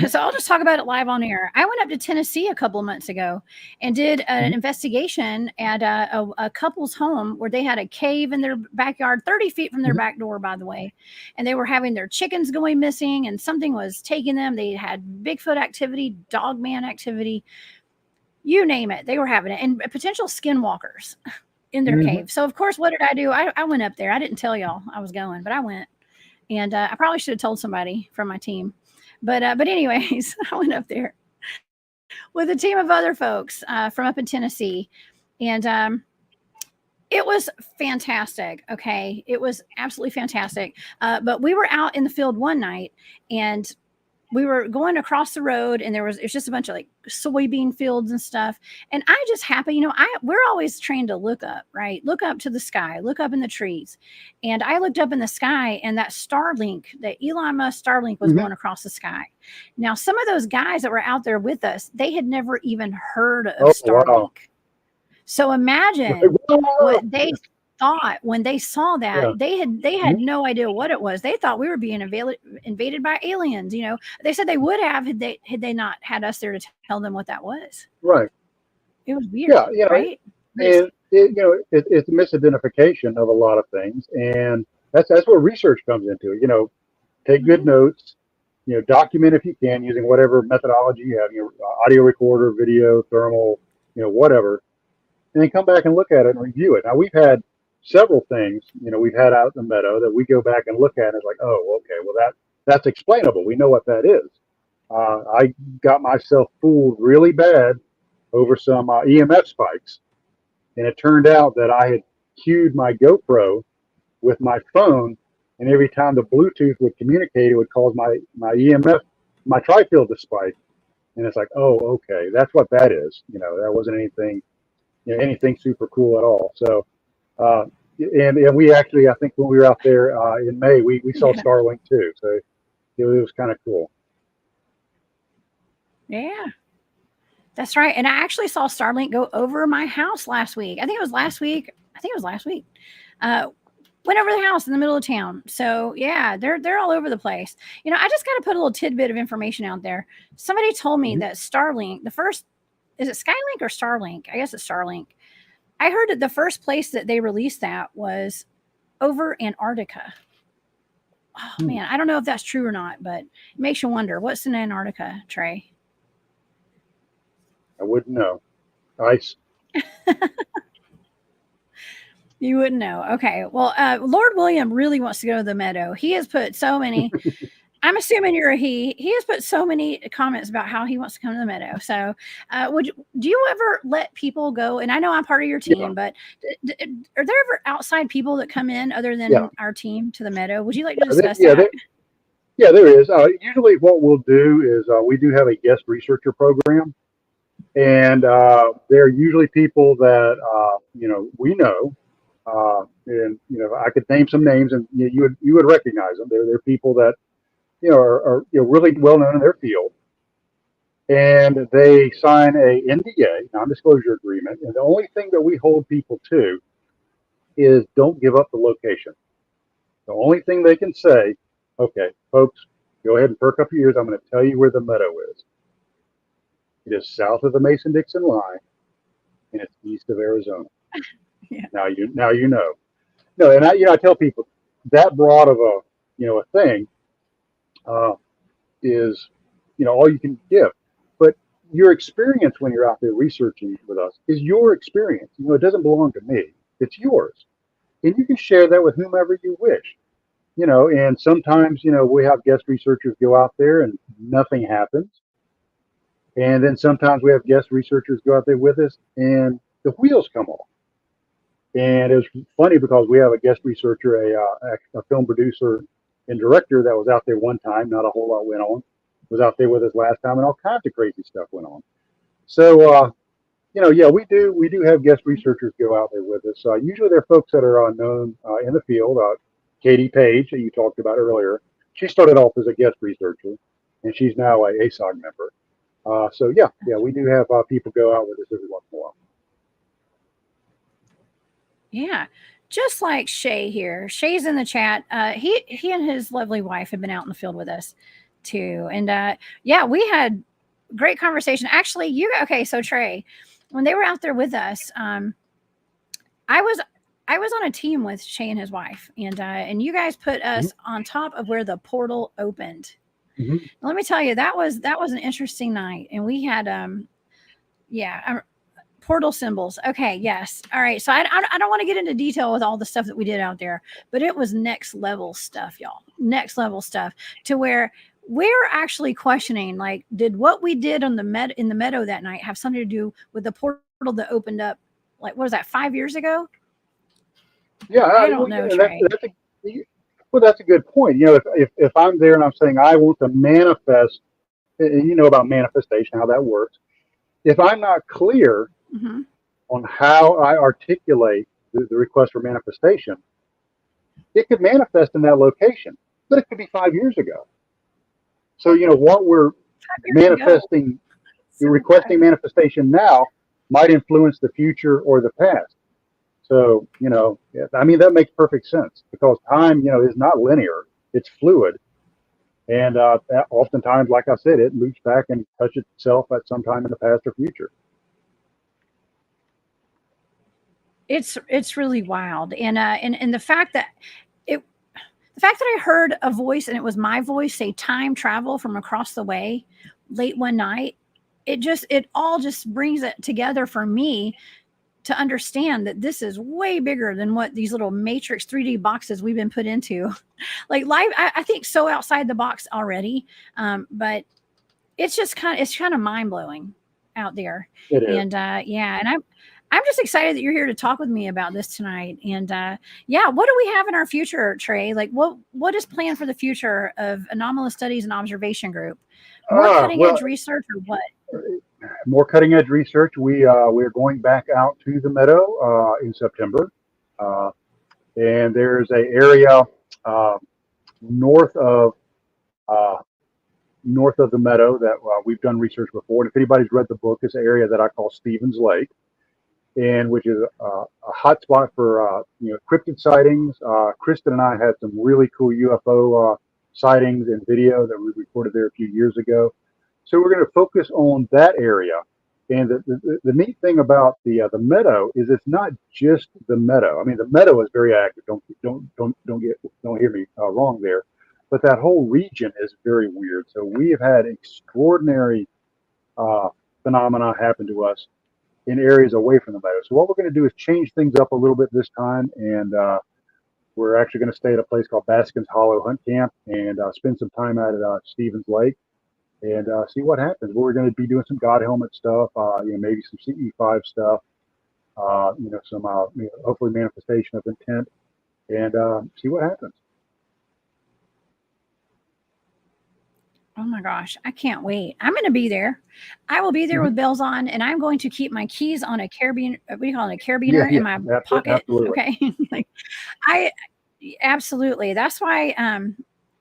So I'll just talk about it live on air. I went up to Tennessee a couple of months ago and did an investigation at a couple's home where they had a cave in their backyard, 30 feet from their back door, by the way. And they were having their chickens going missing, and something was taking them. They had Bigfoot activity, dogman activity, you name it. They were having it, and potential skinwalkers in their cave. So of course, what did I do? I went up there. I didn't tell y'all I was going, but I went, and I probably should have told somebody from my team, But anyways, I went up there with a team of other folks from up in Tennessee, and it was fantastic. Okay, it was absolutely fantastic. But we were out in the field one night, and we were going across the road, and it was just a bunch of like soybean fields and stuff. And I just happened, we're always trained to look up, right? Look up to the sky, look up in the trees. And I looked up in the sky, and that Starlink, that Elon Musk Starlink, was Hmm. going across the sky. Now, some of those guys that were out there with us, they had never even heard of Oh, wow. Starlink. So Like, imagine whoa! what they thought when they saw that. Yeah. They had Mhm. no idea what it was. They thought we were being invaded by aliens. They said they would have had they not had us there to tell them what that was. Right. It was weird, Yeah. right? But it's And it's a misidentification of a lot of things, and that's where research comes into it. Take good mhm. notes. Document if you can using whatever methodology you have. Audio recorder, video, thermal, whatever, and then come back and look at it and review it. Now we've had several things. We've had out in the meadow that we go back and look at, and it's like, oh, okay, well that's explainable. We know what that is. I got myself fooled really bad over some EMF spikes, and it turned out that I had cued my GoPro with my phone, and every time the Bluetooth would communicate, it would cause my EMF, my tri-field to spike. And it's like, oh, okay, that's what that is. That wasn't anything super cool at all. So, uh, and we actually, I think when we were out there in May, we saw Yeah, Starlink too. So it was kind of cool. yeah, that's right. And I actually saw Starlink go over my house last week. I think it was last week. I think it was last week. Uh, Went over the house in the middle of town. So yeah, they're all over the place. I just got to put a little tidbit of information out there. Somebody told me Mhm. that Starlink, the first, is it Skylink or Starlink? I guess it's Starlink. I heard that the first place that they released that was over Antarctica. Oh Hmm. man, I don't know if that's true or not, but it makes you wonder what's in Antarctica, Trey. I wouldn't know. Ice. You wouldn't know. Okay. Well, Lord William really wants to go to the Meadow. He has put so many. I'm assuming you're a he. He has put so many comments about how he wants to come to the Meadow. So, do you ever let people go? And I know I'm part of your Yeah. team, but are there ever outside people that come in other Yeah. than our team to the Meadow? Would you like to Yeah. discuss Yeah. that? Yeah, there is. Usually, what we'll do is we do have a guest researcher program, and they're usually people that we know, and I could name some names, and you would recognize them. They're people that are really well known in their field, and they sign a NDA, non-disclosure agreement, and the only thing that we hold people to is don't give up the location. The only thing they can say, okay, folks, go ahead and perk up your ears. I'm going to tell you where the meadow is. It is south of the Mason-Dixon line, and it's east of Arizona. Yeah. Now you know. No, and I tell people that broad of a thing uh, is all you can give. But your experience when you're out there researching with us is your experience. It doesn't belong to me. It's yours, and you can share that with whomever you wish. And sometimes we have guest researchers go out there and nothing happens. And then sometimes we have guest researchers go out there with us and the wheels come off. And it was funny because we have a guest researcher, a film producer and director that was out there one time. Not a whole lot went on. Was out there with us last time, and all kinds of crazy stuff went on. So, yeah, we do have guest researchers go out there with us. Usually they're folks that are known in the field. Katie Page, that you talked about earlier, she started off as a guest researcher, and she's now a ASOG member. So yeah, we do have people go out with us every once in a while. Yeah. Just like Shay here. Shay's in the chat. He and his lovely wife have been out in the field with us too. And yeah, we had great conversation. Actually, okay, so Trey, when they were out there with us, I was I was on a team with Shay and his wife, and you guys put Hmm. us on top of where the portal opened. Hmm. Now, let me tell you, that was an interesting night, and we had yeah, portal symbols. Okay, yes. All right. So I don't want to get into detail with all the stuff that we did out there, but it was next level stuff, y'all. Next level stuff to where we're actually questioning, like, did what we did on in the meadow that night have something to do with the portal that opened up, like, what was that, 5 years ago? Yeah, I don't well, know, and Trey. that's a good point. If I'm there and I'm saying I want to manifest, and you know about manifestation, how that works. If I'm not clear Hmm. on how I articulate the request for manifestation, it could manifest in that location, but it could be 5 years ago. So what we're 5 years ago. manifesting, you're So requesting manifestation now might influence the future or the past. So, yeah, I mean, that makes perfect sense because time, is not linear, it's fluid. And oftentimes, like I said, it loops back and touches itself at some time in the past or future. it's really wild, and it the fact that I heard a voice and it was my voice say time travel from across the way late one night, it all just brings it together for me to understand that this is way bigger than what these little matrix 3D boxes we've been put into. Like life, I think so outside the box already, but it's kind of mind blowing out there. It is. And yeah, and I'm just excited that you're here to talk with me about this tonight. And yeah, what do we have in our future, Trey? Like what is planned for the future of Anomalous Studies and Observation Group? More cutting Well, edge research or what? more cutting edge research. We're going back out to the meadow in September, uh, and there's a area uh, north of uh, north of the meadow that we've done research before. And if anybody's read the book, it's an area that I call Stevens Lake, and which is a hot spot for cryptid sightings. Kristen and I had some really cool UFO sightings and video that we recorded there a few years ago. So we're going to focus on that area. And the neat thing about the meadow is it's not just the meadow. I mean, the meadow is very active. Don't hear me wrong there. But that whole region is very weird. So we have had extraordinary uh, phenomena happen to us in areas away from the meadow. So what we're going to do is change things up a little bit this time, and we're actually going to stay at a place called Baskin's Hollow Hunt Camp and spend some time out at Stevens Lake and see what happens. We're going to be doing some God helmet stuff, maybe some CE5 stuff, some hopefully manifestation of intent, and see what happens. Oh my gosh, I can't wait. I'm going to be there. I will be there Mm-hmm. with bells on, and I'm going to keep my keys on a carabiner. What do you call it? A Yeah, carabiner yeah, in my pocket. absolutely. Okay. Like, I absolutely. That's why,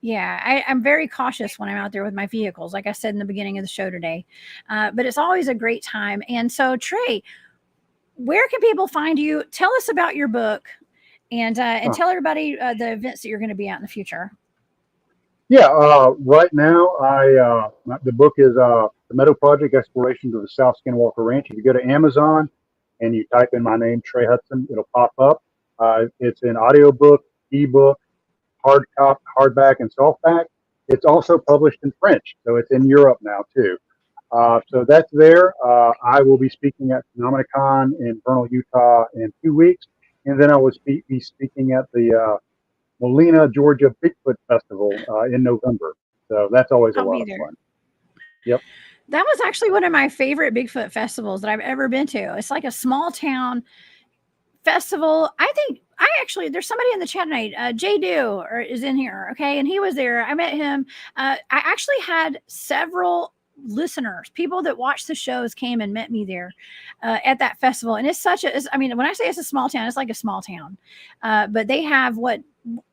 yeah, I'm very cautious when I'm out there with my vehicles, like I said in the beginning of the show today. But it's always a great time. And so, Trey, where can people find you? Tell us about your book, and Uh, tell everybody the events that you're going to be at in the future. yeah, right now, the book is the Meadow Project: Explorations of the South Skinwalker Ranch. If you go to Amazon and you type in my name, Trey Hudson, it'll pop up. It's an audiobook, ebook, hardback, and softback. It's also published in French, so it's in Europe now too. So that's there. I will be speaking at Phenomicon in Vernal, Utah, in 2 weeks, and then I will be speaking at the Molina, Georgia Bigfoot Festival in November. So that's always a I'll lot be of there. fun. Yep. That was actually one of my favorite Bigfoot festivals that I've ever been to. It's like a small town festival. I think I actually there's somebody in the chat tonight. Jay Do is in here, okay, and he was there. I met him. I actually had several listeners, people that watch the shows, came and met me there at that festival. And it's such a. I mean, when I say it's a small town, it's like a small town, but they have what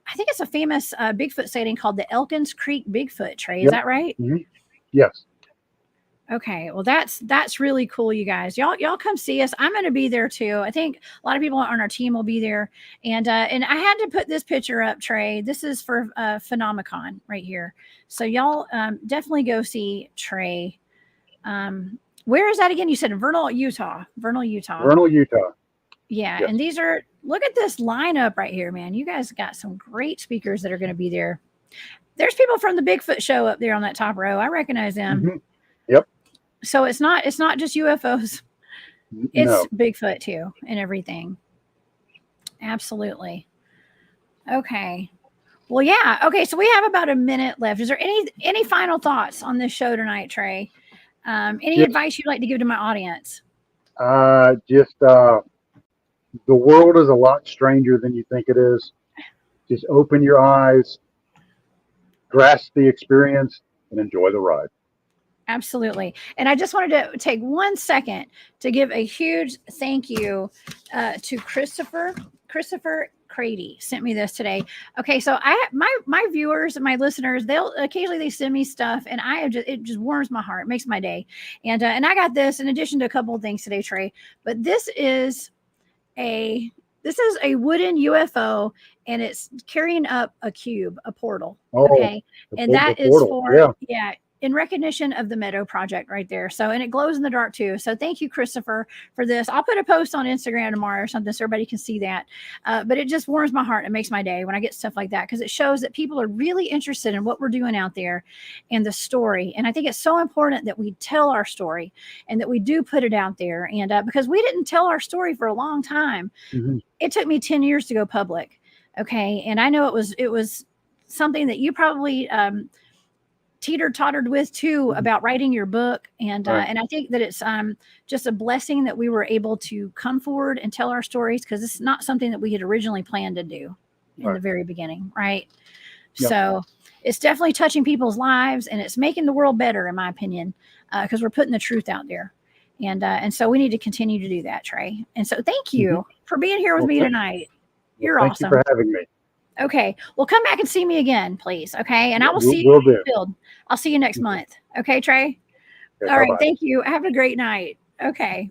I think it's a famous Bigfoot sighting called the Elkins Creek Bigfoot. Trey, is Yep. that right? Mm-hmm. Yes. Okay, well that's really cool, you guys. Y'all come see us. I'm going to be there too. I think a lot of people on our team will be there, and I had to put this picture up, Trey. This is for Phenomicon right here. So y'all definitely go see Trey. Where is that again? You said Vernal, Utah. Vernal, Utah. Vernal, Utah. Yeah, Yes. and these are look at this lineup right here, man. You guys got some great speakers that are going to be there. There's people from the Bigfoot show up there on that top row. I recognize them. Mm-hmm. Yep. So it's not just UFOs. It's No. Bigfoot too and everything. Absolutely. Okay. Well, yeah. Okay, so we have about a minute left. Is there any final thoughts on this show tonight, Trey? Any Just, advice you'd like to give to my audience? just the world is a lot stranger than you think it is. Just open your eyes, grasp the experience, and enjoy the ride. Absolutely. And I just wanted to take 1 second to give a huge thank you to Christopher. Christopher Crady sent me this today. Okay, so my viewers and my listeners, they'll occasionally send me stuff, and it just warms my heart, makes my day. And I got this in addition to a couple of things today, Trey. But a this is a wooden UFO, and it's carrying up a cube, a portal. Oh, Okay, the, and the that is portal. for Yeah. in recognition of the Meadow project right there. So, and it glows in the dark too. So thank you, Christopher, for this. I'll put a post on Instagram tomorrow or something so everybody can see that. But it just warms my heart. It makes my day when I get stuff like that, because it shows that people are really interested in what we're doing out there and the story. And I think it's so important that we tell our story and that we do put it out there. And because we didn't tell our story for a long time, Mm-hmm. It took me 10 years to go public. Okay. And I know it was something that you probably, teeter-tottered with too, about writing your book, and Right. and I think that it's just a blessing that we were able to come forward and tell our stories, because it's not something that we had originally planned to do in the very beginning, right? Yep. So it's definitely touching people's lives, and it's making the world better, in my opinion, because we're putting the truth out there, and so we need to continue to do that, Trey. And so thank you for being here with me tonight. You're thank awesome. you for having me. Okay. Well, come back and see me again, please. Okay. And I will see We'll you in do. the field. I'll see you next month. Okay, Trey? Okay, All right. bye-bye. Thank you. Have a great night. Okay.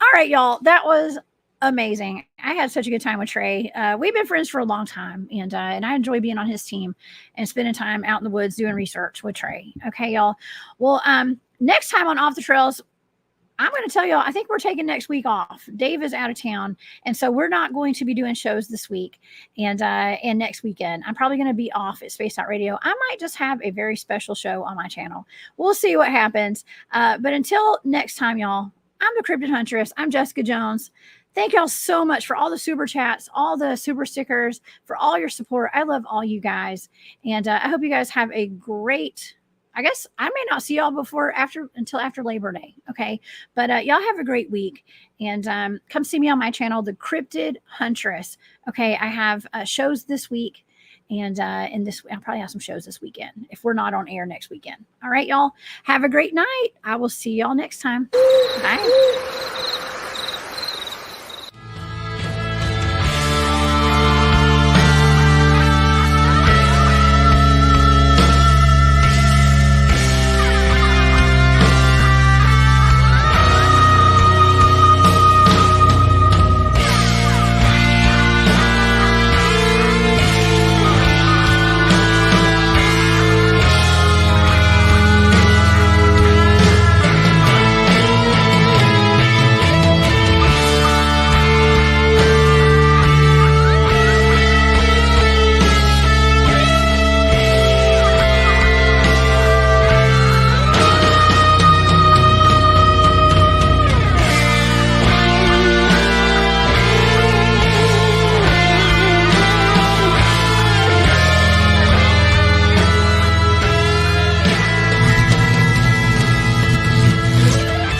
All right, y'all. That was amazing. I had such a good time with Trey. We've been friends for a long time, and I enjoy being on his team and spending time out in the woods doing research with Trey. Okay, y'all. Well, next time on Off the Trails, I'm going to tell y'all, I think we're taking next week off. Dave is out of town, and so we're not going to be doing shows this week and next weekend. I'm probably going to be off at Space Out Radio. I might just have a very special show on my channel. We'll see what happens. But until next time, y'all, I'm the Cryptid Huntress. I'm Jessica Jones. Thank y'all so much for all the super chats, all the super stickers, for all your support. I love all you guys, and I hope you guys have a great. I guess I may not see y'all until after Labor Day. Okay. But y'all have a great week, and come see me on my channel, The Cryptid Huntress. Okay. I have shows this week, and I'll probably have some shows this weekend if we're not on air next weekend. All right, y'all have a great night. I will see y'all next time. Bye.